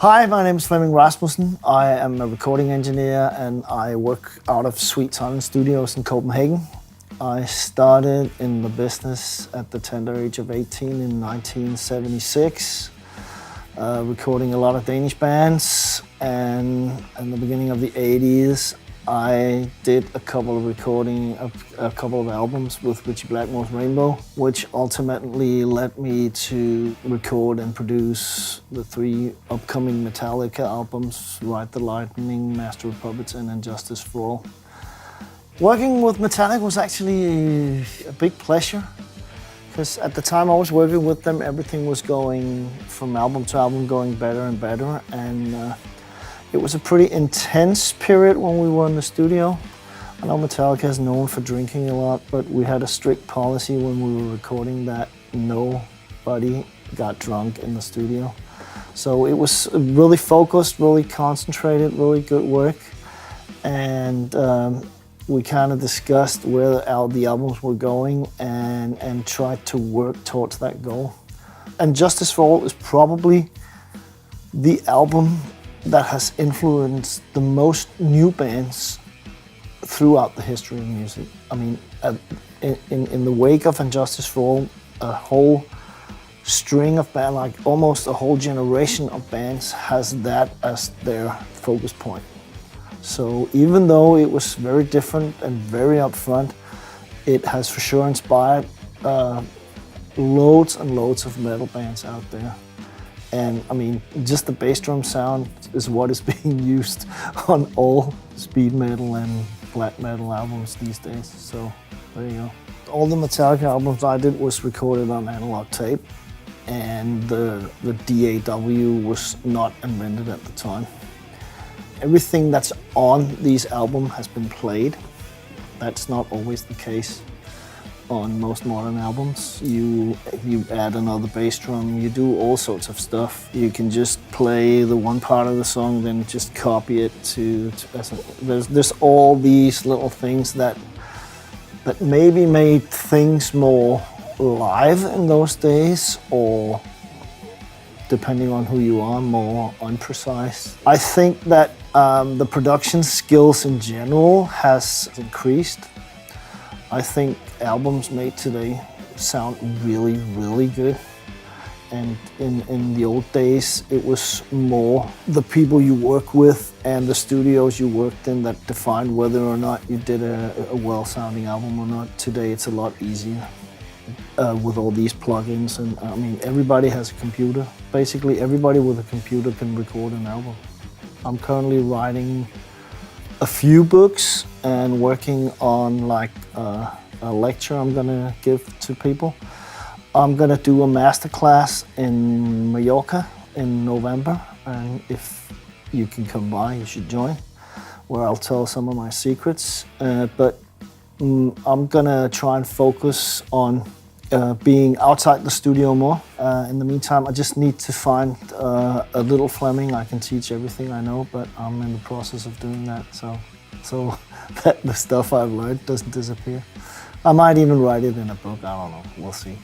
Hi, my name is Flemming Rasmussen. I am a recording engineer and I work out of Sweet Silence Studios in Copenhagen. I started in the business at the tender age of 18 in 1976, recording a lot of Danish bands, and in the beginning of the 80s I did a couple of albums with Ritchie Blackmore's Rainbow, which ultimately led me to record and produce the 3 upcoming Metallica albums, Ride the Lightning, Master of Puppets, and Justice for All. Working with Metallica was actually a big pleasure, because at the time I was working with them, everything was going from album to album, going better and better, and it was a pretty intense period when we were in the studio. I know Metallica is known for drinking a lot, but we had a strict policy when we were recording that nobody got drunk in the studio. So it was really focused, really concentrated, really good work. And we kind of discussed where the albums were going and tried to work towards that goal. And Justice for All is probably the album that has influenced the most new bands throughout the history of music. I mean, in the wake of Justice for All, a whole string of bands, like almost a whole generation of bands, has that as their focus point. So even though it was very different and very upfront, it has for sure inspired loads and loads of metal bands out there. And I mean, just the bass drum sound is what is being used on all speed metal and black metal albums these days. So there you go. All the Metallica albums I did was recorded on analog tape, and the DAW was not invented at the time. Everything that's on these albums has been played. That's not always the case on most modern albums. You add another bass drum, you do all sorts of stuff. You can just play the one part of the song, then just copy it there's all these little things that maybe made things more live in those days, or depending on who you are, more imprecise. I think that the production skills in general has increased. I think albums made today sound really, really good. And in the old days, it was more the people you work with and the studios you worked in that defined whether or not you did a well-sounding album or not. Today, it's a lot easier with all these plugins. And I mean, everybody has a computer. Basically, everybody with a computer can record an album. I'm currently writing a few books and working on like a lecture I'm gonna give to people. I'm gonna do a masterclass in Mallorca in November, and if you can come by, you should join, where I'll tell some of my secrets. But I'm gonna try and focus on being outside the studio more. In the meantime, I just need to find a little Flemming. I can teach everything I know, but I'm in the process of doing that, so that the stuff I've learned doesn't disappear. I might even write it in a book, I don't know, we'll see.